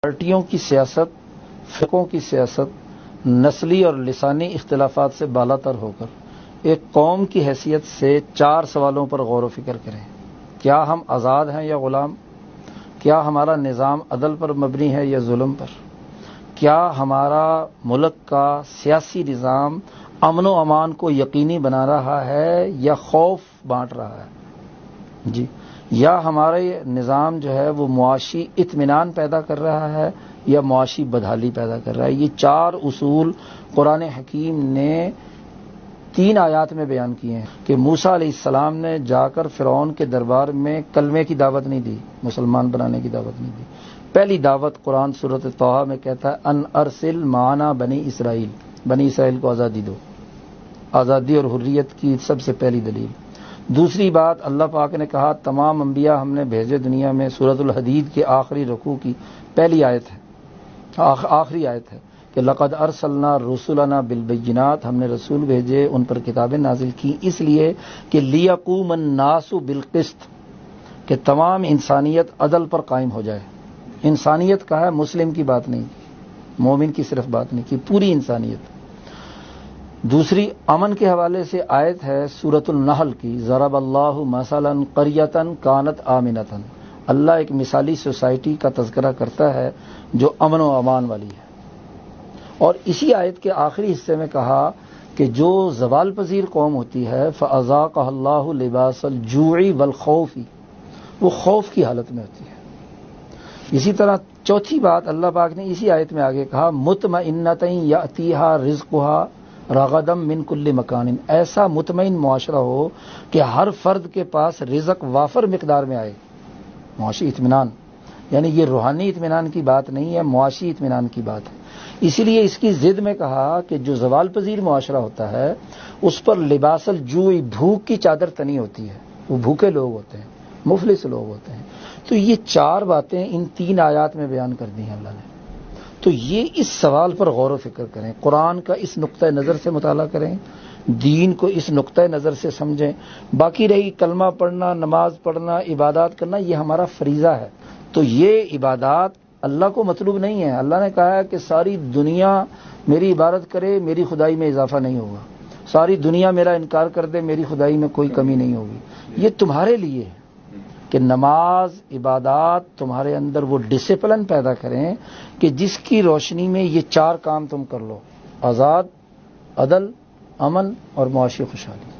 پارٹیوں کی سیاست، فرقوں کی سیاست نسلی اور لسانی اختلافات سے بالا تر ہو کر ایک قوم کی حیثیت سے 4 سوالوں پر غور و فکر کریں۔ کیا ہم آزاد ہیں یا غلام؟ کیا ہمارا نظام عدل پر مبنی ہے یا ظلم پر؟ کیا ہمارا ملک کا سیاسی نظام امن و امان کو یقینی بنا رہا ہے یا خوف بانٹ رہا ہے؟ جی، یا ہمارا نظام جو ہے وہ معاشی اطمینان پیدا کر رہا ہے یا معاشی بدحالی پیدا کر رہا ہے؟ یہ 4 اصول قرآن حکیم نے 3 آیات میں بیان کیے ہیں کہ موسیٰ علیہ السلام نے جا کر فرعون کے دربار میں کلمے کی دعوت نہیں دی، مسلمان بنانے کی دعوت نہیں دی۔ پہلی دعوت قرآن سورۃ طٰہٰ میں کہتا ہے ان ارسل معنا بنی اسرائیل، بنی اسرائیل کو آزادی دو۔ آزادی اور حریت کی سب سے پہلی دلیل۔ دوسری بات، اللہ پاک نے کہا تمام انبیاء ہم نے بھیجے دنیا میں، سورۃ الحدید کے آخری رکوع کی پہلی آیت ہے، آخری آیت ہے کہ لقد ارسلنا رسلنا بالبینات، ہم نے رسول بھیجے، ان پر کتابیں نازل کی، اس لیے کہ لیقوم الناس بالقسط، کہ تمام انسانیت عدل پر قائم ہو جائے۔ انسانیت کا ہے، مسلم کی بات نہیں کی، مومن کی صرف بات نہیں کی، پوری انسانیت۔ دوسری امن کے حوالے سے آیت ہے سورۃ النحل کی، ضرب اللہ مثلا قریۃ کانت آمنۃ۔ اللہ ایک مثالی سوسائٹی کا تذکرہ کرتا ہے جو امن و امان والی ہے، اور اسی آیت کے آخری حصے میں کہا کہ جو زوال پذیر قوم ہوتی ہے فَأَذَاقَهَا اللَّهُ لِبَاسَ الْجُوعِ وَالْخَوْفِ، وہ خوف کی حالت میں ہوتی ہے۔ اسی طرح چوتھی بات اللہ پاک نے اسی آیت میں آگے کہا مطمئنۃ یأتیہا رزقہا رغدا من کل مکان، ایسا مطمئن معاشرہ ہو کہ ہر فرد کے پاس رزق وافر مقدار میں آئے۔ معاشی اطمینان، یعنی یہ روحانی اطمینان کی بات نہیں ہے، معاشی اطمینان کی بات ہے۔ اسی لیے اس کی ضد میں کہا کہ جو زوال پذیر معاشرہ ہوتا ہے اس پر لباس الجوع، بھوک کی چادر تنی ہوتی ہے، وہ بھوکے لوگ ہوتے ہیں، مفلس لوگ ہوتے ہیں۔ تو یہ 4 باتیں ان 3 آیات میں بیان کر دی ہیں اللہ نے۔ تو یہ اس سوال پر غور و فکر کریں، قرآن کا اس نقطۂ نظر سے مطالعہ کریں، دین کو اس نقطۂ نظر سے سمجھیں۔ باقی رہی کلمہ پڑھنا، نماز پڑھنا، عبادات کرنا، یہ ہمارا فریضہ ہے۔ تو یہ عبادات اللہ کو مطلوب نہیں ہے۔ اللہ نے کہا ہے کہ ساری دنیا میری عبادت کرے، میری خدائی میں اضافہ نہیں ہوگا۔ ساری دنیا میرا انکار کر دے، میری خدائی میں کوئی کمی نہیں ہوگی۔ یہ تمہارے لیے ہے کہ نماز، عبادات تمہارے اندر وہ ڈسپلن پیدا کریں کہ جس کی روشنی میں یہ 4 کام تم کر لو: آزاد، عدل، امن اور معاشی خوشحالی۔